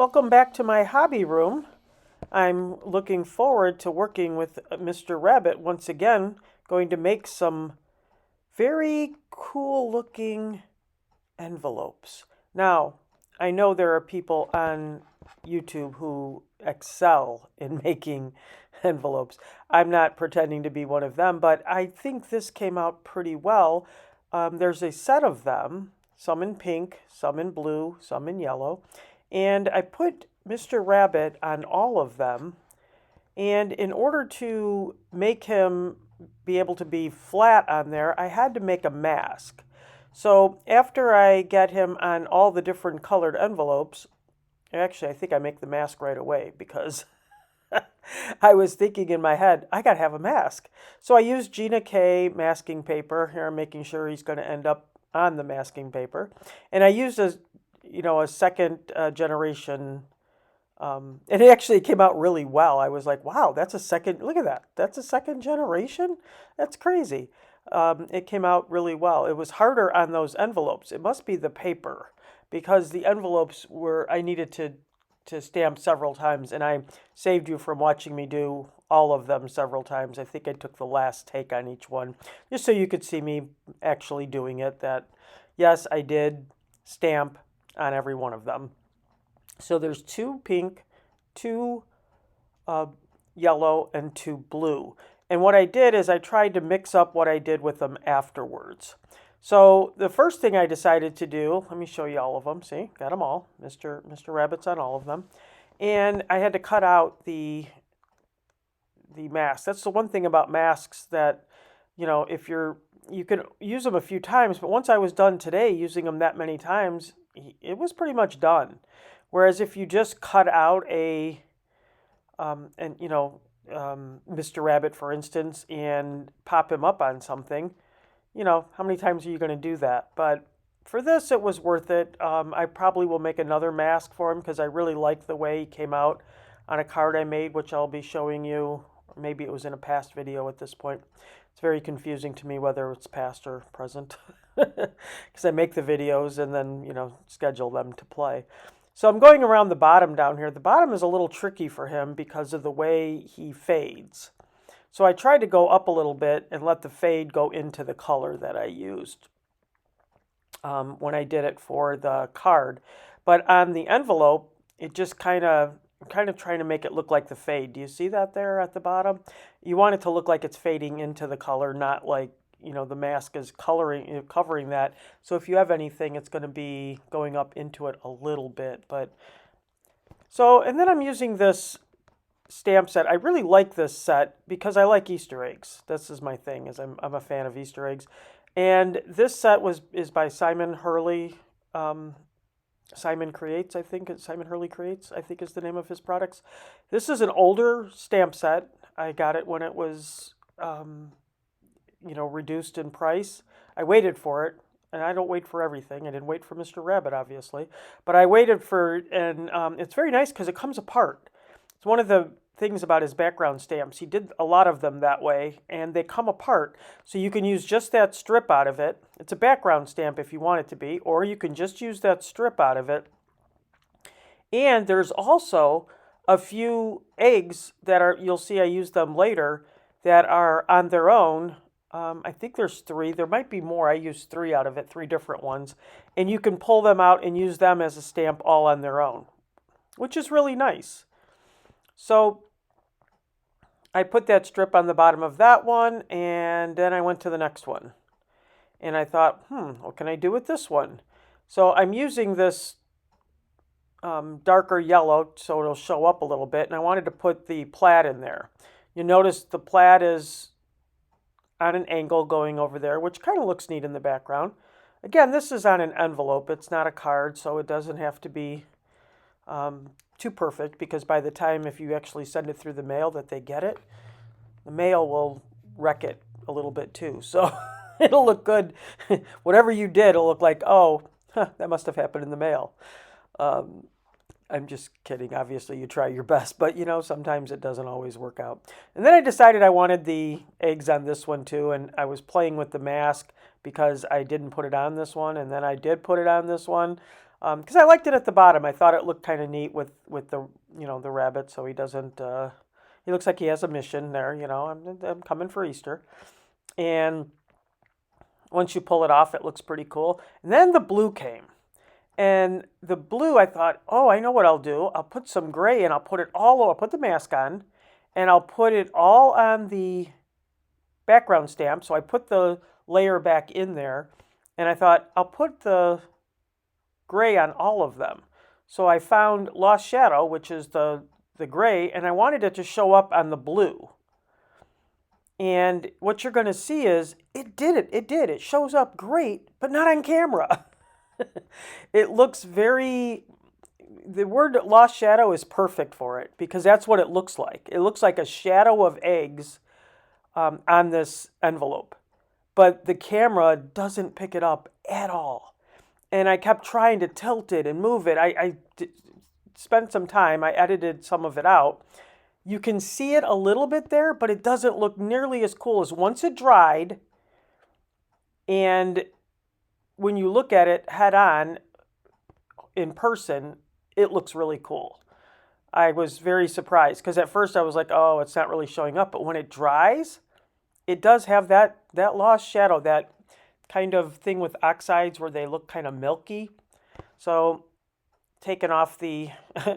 Welcome back to my hobby room. I'm looking forward to working with Mr. Rabbit once again, going to make some very cool looking envelopes. Now, I know there are people on YouTube who excel in making envelopes. I'm not pretending to be one of them, but I think this came out pretty well. There's a set of them, some in pink, some in blue, some in yellow, and I put Mr. Rabbit on all of them. And in order to make him be able to be flat on there, I had to make a mask. So after I get him on all the different colored envelopes, actually, I think I make the mask right away because I was thinking in my head, I got to have a mask. So I used Gina K masking paper. Here I'm making sure he's going to end up on the masking paper. And I used a second generation, and it actually came out really well. I was like, wow, look at that. That's a second generation? That's crazy. It came out really well. It was harder on those envelopes. It must be the paper because the envelopes I needed to stamp several times, and I saved you from watching me do all of them several times. I think I took the last take on each one, just so you could see me actually doing it, that yes, I did stamp on every one of them. So there's 2 pink, 2 yellow, and 2 blue. And what I did is I tried to mix up what I did with them afterwards. So the first thing I decided to do, let me show you all of them. See, got them all. Mr. Rabbit's on all of them. And I had to cut out the mask. That's the one thing about masks that, if you can use them a few times, but once I was done today using them that many times, it was pretty much done. Whereas if you just cut out Mr. Rabbit, for instance, and pop him up on something, how many times are you going to do that? But for this, it was worth it. I probably will make another mask for him because I really like the way he came out on a card I made, which I'll be showing you. Or maybe it was in a past video at this point. It's very confusing to me whether it's past or present because I make the videos and then, schedule them to play. So I'm going around the bottom down here. The bottom is a little tricky for him because of the way he fades. So I tried to go up a little bit and let the fade go into the color that I used when I did it for the card. But on the envelope, it just kind of trying to make it look like the fade. Do you see that there at the bottom? You want it to look like it's fading into the color, not like, the mask is covering that. So if you have anything, it's going to be going up into it a little bit. And then I'm using this stamp set. I really like this set because I like Easter eggs. This is my thing, is I'm a fan of Easter eggs. And this set is by Simon Hurley. Simon Creates, I think. Simon Hurley Creates, I think, is the name of his products. This is an older stamp set. I got it when it was, reduced in price. I waited for it, and I don't wait for everything. I didn't wait for Mr. Rabbit, obviously, but I waited for it, and it's very nice because it comes apart. It's one of the things about his background stamps. He did a lot of them that way, and they come apart, so you can use just that strip out of it. It's a background stamp if you want it to be, or you can just use that strip out of it. And there's also a few eggs that you'll see I use them later, that are on their own. I think there's 3. There might be more. I used 3 out of it, 3 different ones. And you can pull them out and use them as a stamp all on their own, which is really nice. So I put that strip on the bottom of that one, and then I went to the next one. And I thought, what can I do with this one? So I'm using this darker yellow so it'll show up a little bit, and I wanted to put the plaid in there. You notice the plaid is on an angle going over there, which kind of looks neat in the background. Again, this is on an envelope. It's not a card, so it doesn't have to be too perfect, because by the time, if you actually send it through the mail, that they get it, the mail will wreck it a little bit too. So it'll look good. Whatever you did, it'll look like, that must have happened in the mail. I'm just kidding. Obviously, you try your best, but sometimes it doesn't always work out. And then I decided I wanted the eggs on this one too, and I was playing with the mask because I didn't put it on this one, and then I did put it on this one. Because I liked it at the bottom. I thought it looked kind of neat with the the rabbit, so he doesn't. He looks like he has a mission there. I'm coming for Easter, and once you pull it off, it looks pretty cool. And then the blue came. And the blue, I thought, oh, I know what I'll do. I'll put some gray and I'll put it all over. I'll put the mask on and I'll put it all on the background stamp. So I put the layer back in there and I thought, I'll put the gray on all of them. So I found Lost Shadow, which is the gray, and I wanted it to show up on the blue. And what you're going to see is it did it. It did. It shows up great, but not on camera. It looks the word Lost Shadow is perfect for it because that's what it looks like. It looks like a shadow of eggs on this envelope, but the camera doesn't pick it up at all. And I kept trying to tilt it and move it. Spent some time. I edited some of it out. You can see it a little bit there, but it doesn't look nearly as cool as once it dried. And when you look at it head on in person, it looks really cool. I was very surprised because at first I was like, oh, it's not really showing up. But when it dries, it does have that lost shadow, that kind of thing with oxides where they look kind of milky. So taking off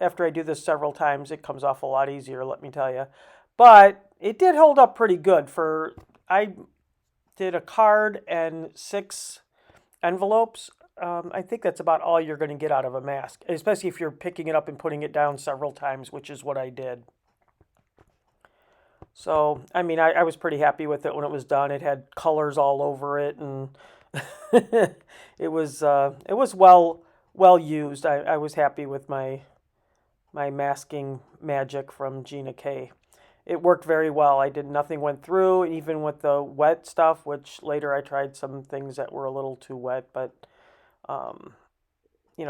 after I do this several times, it comes off a lot easier, let me tell you. But it did hold up pretty good I did a card and 6 envelopes. I think that's about all you're going to get out of a mask, especially if you're picking it up and putting it down several times, which is what I did. So, I mean, I was pretty happy with it when it was done. It had colors all over it, and it was well used. I was happy with my masking magic from Gina K. It worked very well. Nothing went through, even with the wet stuff, which later I tried some things that were a little too wet, but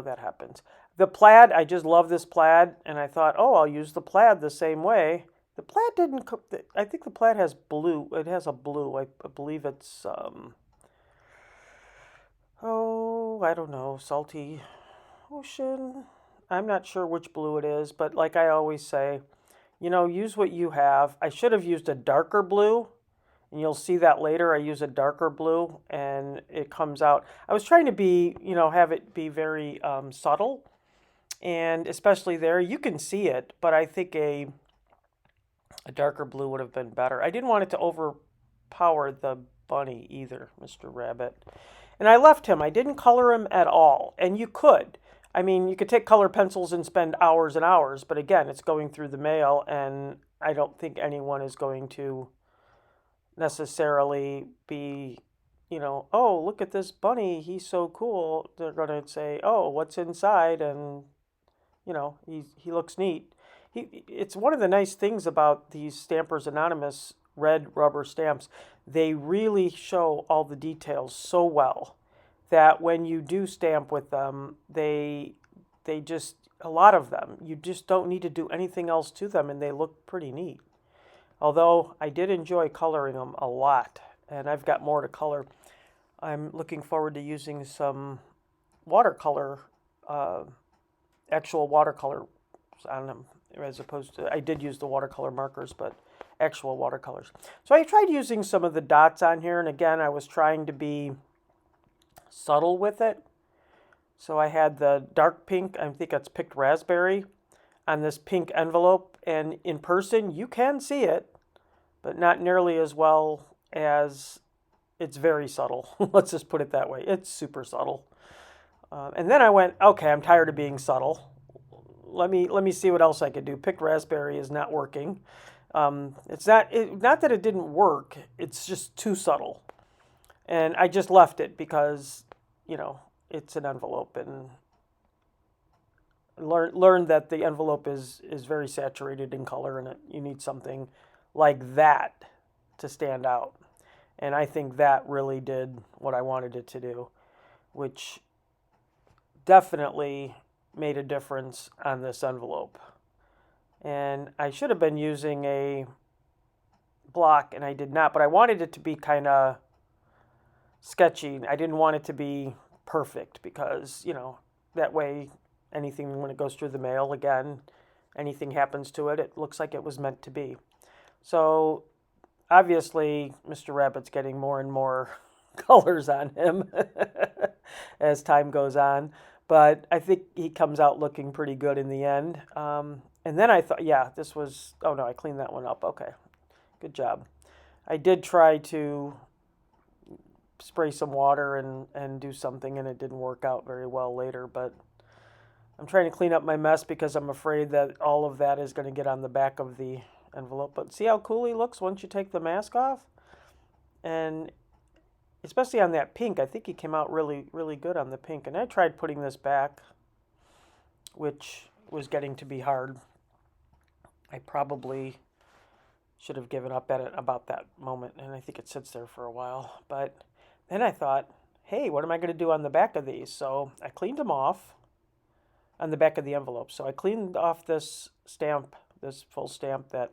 that happens. The plaid, I just love this plaid, and I thought, oh, I'll use the plaid the same way. The plaid didn't cook. I think the plaid has blue. It has a blue. I believe it's I don't know, salty ocean. I'm not sure which blue it is, but like I always say, use what you have. I should have used a darker blue, and you'll see that later. I use a darker blue, and it comes out. I was trying to have it be very subtle, and especially there, you can see it, but I think a darker blue would have been better. I didn't want it to overpower the bunny either, Mr. Rabbit. And I left him. I didn't color him at all, and you could. I mean, you could take color pencils and spend hours and hours, but again, it's going through the mail, and I don't think anyone is going to necessarily be, oh, look at this bunny, he's so cool. They're going to say, oh, what's inside? And, he looks neat. It's one of the nice things about these Stampers Anonymous red rubber stamps. They really show all the details so well that when you do stamp with them, they just, a lot of them, you just don't need to do anything else to them, and they look pretty neat. Although I did enjoy coloring them a lot, and I've got more to color. I'm looking forward to using some watercolor, actual watercolor on them, as opposed to, I did use the watercolor markers, but actual watercolors. So I tried using some of the dots on here, and again, I was trying to be subtle with it. So I had the dark pink, I think it's picked raspberry, on this pink envelope, and in person you can see it, but not nearly as well as, it's very subtle. Let's just put it that way. It's super subtle. And then I went, okay, I'm tired of being subtle. Let me see what else I could do. Picked raspberry is not working. It's not that it didn't work. It's just too subtle, and I just left it because it's an envelope, and learned that the envelope is very saturated in color, and you need something like that to stand out. And I think that really did what I wanted it to do, which definitely made a difference on this envelope. And I should have been using a block, and I did not, but I wanted it to be kind of sketchy. I didn't want it to be perfect because, that way anything, when it goes through the mail again, anything happens to it, it looks like it was meant to be. So obviously, Mr. Rabbit's getting more and more colors on him as time goes on. But I think he comes out looking pretty good in the end. And then I thought, yeah, this was, oh no, I cleaned that one up. Okay, good job. I did try to spray some water and do something, and it didn't work out very well later. But I'm trying to clean up my mess because I'm afraid that all of that is going to get on the back of the envelope. But see how cool he looks once you take the mask off? And especially on that pink, I think he came out really, really good on the pink. And I tried putting this back, which was getting to be hard. I probably should have given up at it about that moment, and I think it sits there for a while. But then I thought, hey, what am I going to do on the back of these? So I cleaned them off on the back of the envelope. So I cleaned off this stamp, this full stamp that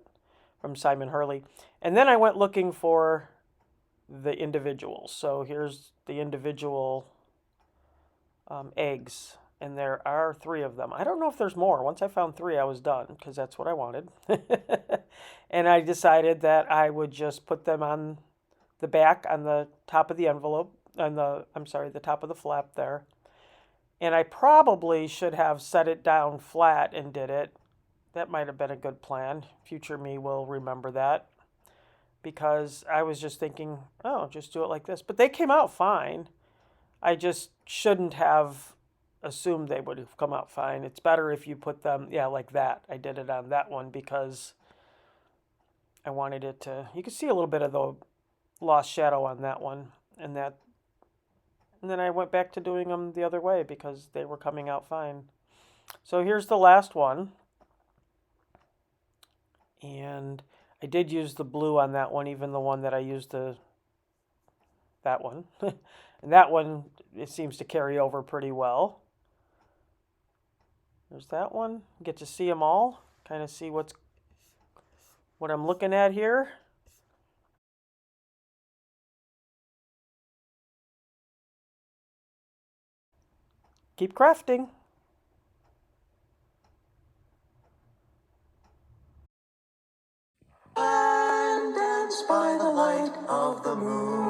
from Simon Hurley, and then I went looking for the individuals. So here's the individual eggs, and there are three of them. I don't know if there's more. Once I found three, I was done because that's what I wanted. And I decided that I would just put them on the back, on the top of the envelope, on the, I'm sorry, the top of the flap there. And I probably should have set it down flat and did it. That might have been a good plan. Future me will remember that, because I was just thinking, oh, just do it like this. But they came out fine. I just shouldn't have assumed they would have come out fine. It's better if you put them, yeah, like that. I did it on that one because I wanted it to, you can see a little bit of the lost shadow on that one. And then I went back to doing them the other way because they were coming out fine. So here's the last one. And I did use the blue on that one, even the one that I used that one. And that one, it seems to carry over pretty well. There's that one. Get to see them all. Kind of see what I'm looking at here. Keep crafting. And dance by the light of the moon.